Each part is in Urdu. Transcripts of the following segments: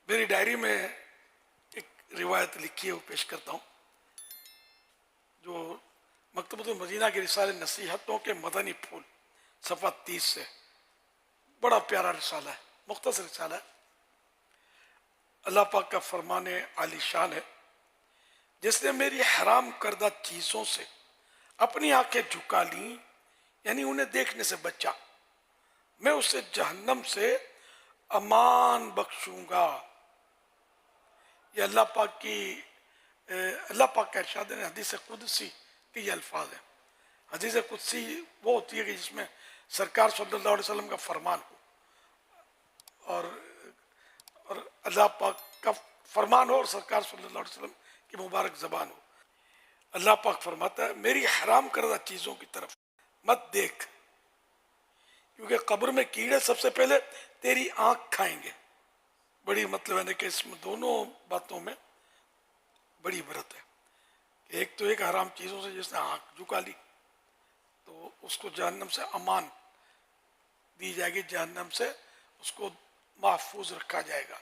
میری ڈائری میں ایک روایت لکھی ہے وہ پیش کرتا ہوں، جو مکتبۃ المدینہ کے رسالے نصیحتوں کے مدنی پھول صفحہ 30 سے، بڑا پیارا رسالہ ہے، مختصر رسالہ ہے۔ اللہ پاک کا فرمان عالی شان ہے، جس نے میری حرام کردہ چیزوں سے اپنی آنکھیں جھکا لیں، یعنی انہیں دیکھنے سے بچا، میں اسے جہنم سے امان بخشوں گا۔ یہ اللہ پاک کا ارشاد ہے۔ حدیث قدسی کے یہ الفاظ ہیں۔ حدیث قدسی وہ ہوتی ہے کہ جس میں سرکار صلی اللہ علیہ وسلم کا فرمان ہو، اور اللہ پاک کا فرمان ہو اور سرکار صلی اللہ علیہ وسلم کی مبارک زبان ہو۔ اللہ پاک فرماتا ہے، میری حرام کردہ چیزوں کی طرف مت دیکھ، کیونکہ قبر میں کیڑے سب سے پہلے تیری آنکھ کھائیں گے۔ بڑی مطلب ہے کہ اس میں دونوں باتوں میں بڑی عبرت ہے۔ ایک تو ایک حرام چیزوں سے جس نے آنکھ جھکا لی تو اس کو جہنم سے امان دی جائے گی، جہنم سے اس کو محفوظ رکھا جائے گا،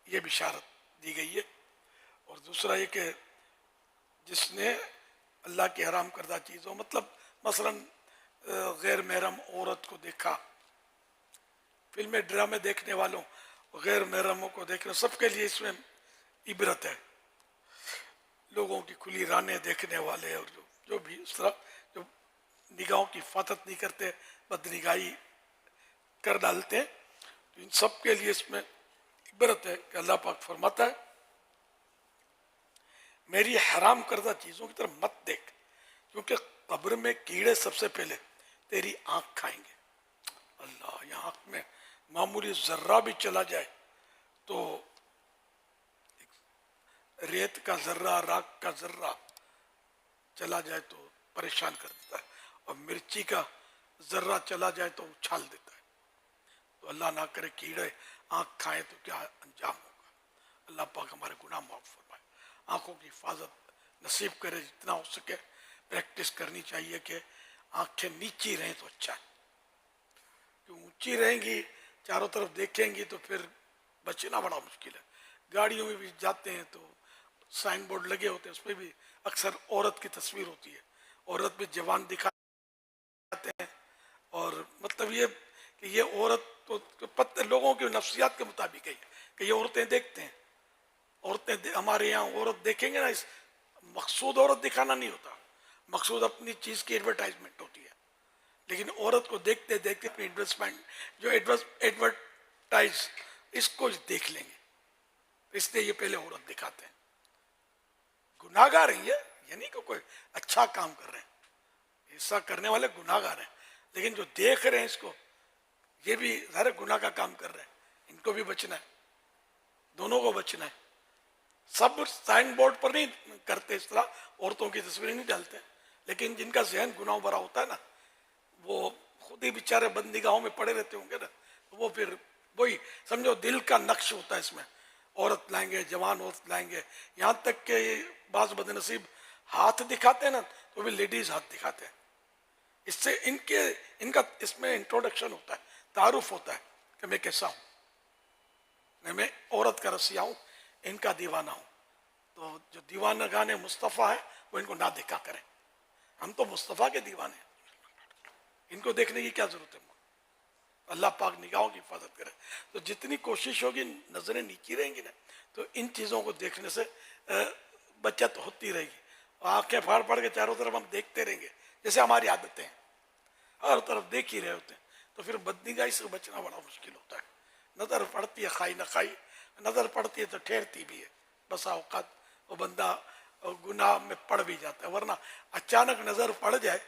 یہ بشارت دی گئی ہے۔ اور دوسرا یہ کہ جس نے اللہ کی حرام کردہ چیزوں، مطلب مثلا غیر محرم عورت کو دیکھا، فلمیں ڈرامے دیکھنے والوں، غیر محرموں کو دیکھنا، سب کے لیے اس میں عبرت ہے۔ لوگوں کی کھلی رانیں دیکھنے والے اور جو بھی اس طرح جو نگاہوں کی حفاظت نہیں کرتے، بدنگاہی کر ڈالتے ہیں، تو ان سب کے لیے اس میں عبرت ہے کہ اللہ پاک فرماتا ہے، میری حرام کردہ چیزوں کی طرف مت دیکھ، کیونکہ قبر میں کیڑے سب سے پہلے تیری آنکھ کھائیں گے۔ اللہ، یہ آنکھ میں معمولی ذرہ بھی چلا جائے تو ریت کا ذرہ، راکھ کا ذرہ چلا جائے تو پریشان کر دیتا ہے، اور مرچی کا ذرہ چلا جائے تو اچھال دیتا ہے۔ تو اللہ نہ کرے کیڑے آنکھ کھائیں تو کیا انجام ہوگا۔ اللہ پاک ہمارے گناہ معاف فرمائے، آنکھوں کی حفاظت نصیب کرے۔ جتنا ہو سکے پریکٹس کرنی چاہیے کہ آنکھیں نیچی رہیں تو اچھا ہے، کہ اونچی رہیں گی، چاروں طرف دیکھیں گی تو پھر بچنا بڑا مشکل ہے۔ گاڑیوں میں بھی جاتے ہیں تو سائن بورڈ لگے ہوتے ہیں، اس پہ بھی اکثر عورت کی تصویر ہوتی ہے، عورت بھی جوان دکھاتے ہیں، اور مطلب یہ کہ یہ عورت تو لوگوں کی نفسیات کے مطابق ہے کہ یہ عورتیں دیکھتے ہیں، عورتیں ہمارے یہاں عورت دیکھیں گے نا، اس مقصود عورت دکھانا نہیں ہوتا، مقصود اپنی چیز کی ایڈورٹائزمنٹ ہوتی ہے، لیکن عورت کو دیکھتے دیکھتے اپنی انویسٹمنٹ جو ایڈورٹائز اس کو دیکھ لیں گے، اس لیے یہ پہلے عورت دکھاتے ہیں۔ گناہ گار ہیں یہ نہیں کہ کوئی اچھا کام کر رہے ہیں، ایسا کرنے والے گناہ گار ہیں، لیکن جو دیکھ رہے ہیں اس کو، یہ بھی ظاہر گناہ کا کام کر رہے ہیں، ان کو بھی بچنا ہے، دونوں کو بچنا ہے۔ سب سائن بورڈ پر نہیں کرتے اس طرح، عورتوں کی تصویریں نہیں ڈالتے، لیکن جن کا ذہن گناہ بھرا ہوتا ہے نا، وہ خود ہی بیچارے بندگاہوں میں پڑے رہتے ہوں گے نا، وہ پھر وہی سمجھو دل کا نقش ہوتا ہے اس میں، عورت لائیں گے، جوان عورت لائیں گے، یہاں تک کہ بعض بد نصیب ہاتھ دکھاتے ہیں نا تو بھی لیڈیز ہاتھ دکھاتے ہیں۔ اس سے ان کا اس میں انٹروڈکشن ہوتا ہے، تعارف ہوتا ہے کہ میں کیسا ہوں، میں عورت کا رسیہ ہوں، ان کا دیوانہ ہوں۔ تو جو دیوانہ گانے مصطفیٰ ہیں وہ ان کو نہ دیکھا کریں، ہم تو مصطفیٰ کے دیوانے ہیں، ان کو دیکھنے کی کیا ضرورت ہے۔ اللہ پاک نگاہوں کی حفاظت کرے، تو جتنی کوشش ہوگی نظریں نیچی رہیں گی نا تو ان چیزوں کو دیکھنے سے بچت ہوتی رہے گی۔ آنکھیں پھاڑ پھاڑ کے چاروں طرف ہم دیکھتے رہیں گے، جیسے ہماری عادتیں ہیں، ہر طرف دیکھ ہی رہے ہوتے ہیں، تو پھر بدنگاہی سے بچنا بڑا مشکل ہوتا ہے۔ نظر پڑتی ہے کھائی نہ کھائی، نظر پڑتی ہے تو ٹھہرتی بھی ہے، بسا اوقات وہ بندہ گناہ میں پڑ بھی جاتا ہے، ورنہ اچانک نظر پڑ جائے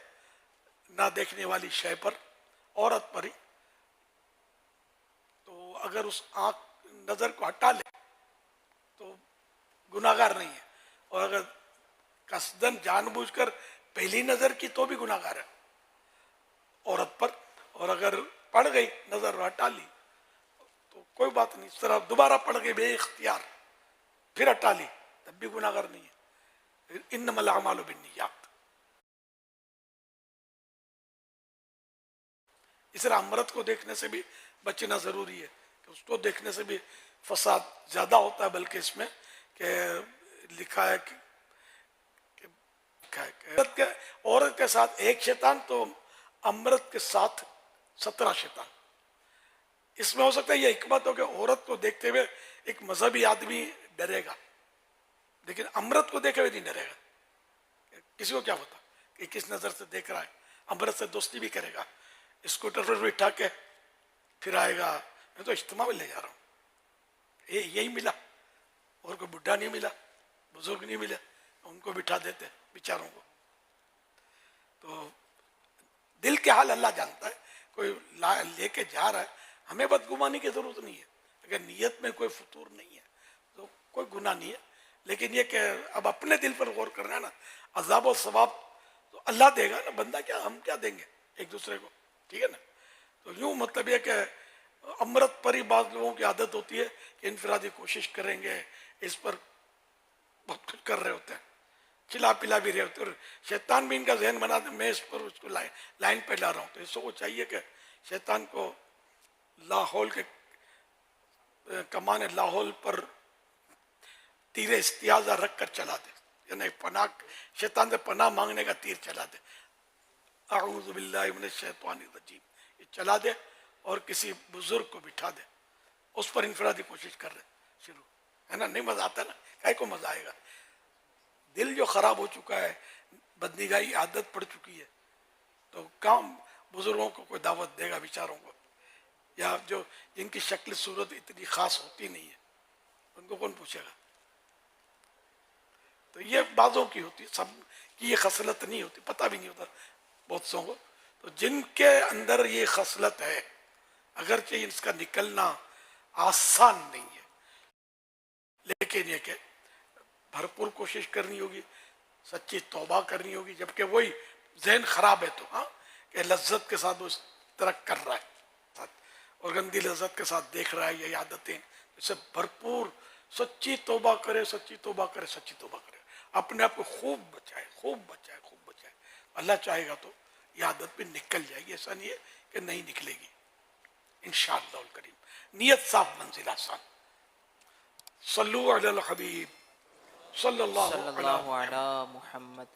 نہ دیکھنے والی شے پر، عورت پر ہی، تو اگر اس آنکھ نظر کو ہٹا لے تو گناہ گار نہیں ہے، اور اگر قصدن جان بوجھ کر پہلی نظر کی تو بھی گناہ گار ہے عورت پر، اور اگر پڑ گئی نظر ہٹا لی تو کوئی بات نہیں، اس طرح دوبارہ پڑ گئی بے اختیار پھر ہٹا لی تب بھی گناہ گار نہیں ہے۔ انما الاعمال بالنیات۔ اس طرح امرت کو دیکھنے سے بھی بچنا ضروری ہے کہ اس کو دیکھنے سے بھی فساد زیادہ ہوتا ہے، بلکہ اس میں کہ لکھا ہے کہ عورت کے ساتھ ایک شیطان تو امرت کے ساتھ 17 شیطان. اس میں ہو سکتا ہے یہ حکمت ہو کہ عورت کو دیکھتے ہوئے ایک مذہبی آدمی ڈرے گا، لیکن امرت کو دیکھے ہوئے نہیں ڈرے گا. کسی کو کیا پتا کہ کس نظر سے دیکھ رہا ہے، امرت سے دوستی بھی کرے گا، اسکوٹر پر بٹھا کے پھر آئے گا، میں تو اجتماع میں لے جا رہا ہوں، یہی ملا، اور کوئی بڈھا نہیں ملا، بزرگ نہیں ملا، ان کو بٹھا دیتے بیچاروں کو. تو دل کے حال اللہ جانتا ہے. کوئی لے کے جا رہا ہے، ہمیں بدگمانی کی ضرورت نہیں ہے. اگر نیت میں کوئی فطور نہیں ہے تو کوئی گناہ نہیں ہے، لیکن یہ کہ اب اپنے دل پر غور کرنا ہے نا. عذاب و ثواب تو اللہ دے گا نا، بندہ کیا، ہم کیا دیں گے ایک دوسرے کو، ٹھیک ہے نا. تو یوں مطلب یہ کہ امرت پر ہی بعض لوگوں کی عادت ہوتی ہے کہ انفرادی کوشش کریں گے، اس پر بہت کچھ کر رہے ہوتے ہیں، کھلا پلا بھی رہے ہوتے ہیں، اور شیطان بھی ان کا ذہن بنا دے میں اس پر اس کو لائن پہ لا رہا ہوں. تو اس کو چاہیے کہ شیطان کو لاہور کے کمان لاہور پر تیر استیاذہ رکھ کر چلا دے، یعنی پناہ، شیطان سے پناہ مانگنے کا تیر چلا دے. اعوذ باللہ من الشیطان الرجیم، یہ چلا دے اور کسی بزرگ کو بٹھا دے، اس پر انفرادی کوشش کر رہے شروع ہے نا. نہیں مزہ آتا نا، کائے کو مزہ آئے گا. دل جو خراب ہو چکا ہے، بدنگاہی عادت پڑ چکی ہے، تو کام بزرگوں کو کوئی دعوت دے گا بیچاروں کو، یا جو جن کی شکل صورت اتنی خاص ہوتی نہیں ہے ان کو کون پوچھے گا. تو یہ بعضوں کی ہوتی، سب کی یہ خصلت نہیں ہوتی، پتہ بھی نہیں ہوتا بہت سو کو. تو جن کے اندر یہ خصلت ہے، اگرچہ اس کا نکلنا آسان نہیں ہے، لیکن یہ کہ بھرپور کوشش کرنی ہوگی، سچی توبہ کرنی ہوگی. جبکہ وہی ذہن خراب ہے تو ہاں کہ لذت کے ساتھ وہ اس طرح کر رہا ہے اور گندی لذت کے ساتھ دیکھ رہا ہے یہ عادتیں، اسے بھرپور سچی توبہ کرے، سچی توبہ کرے، سچی توبہ کرے، اپنے آپ کو خوب بچائے، خوب بچائے، خوب بچائے. اللہ چاہے گا تو یہ عادت بھی نکل جائے گی، ایسا نہیں ہے کہ نہیں نکلے گی انشاءاللہ الکریم. نیت صاف، منزل آسان. صلو علی الحبیب صلی اللہ صلی علی اللہ علی محمد.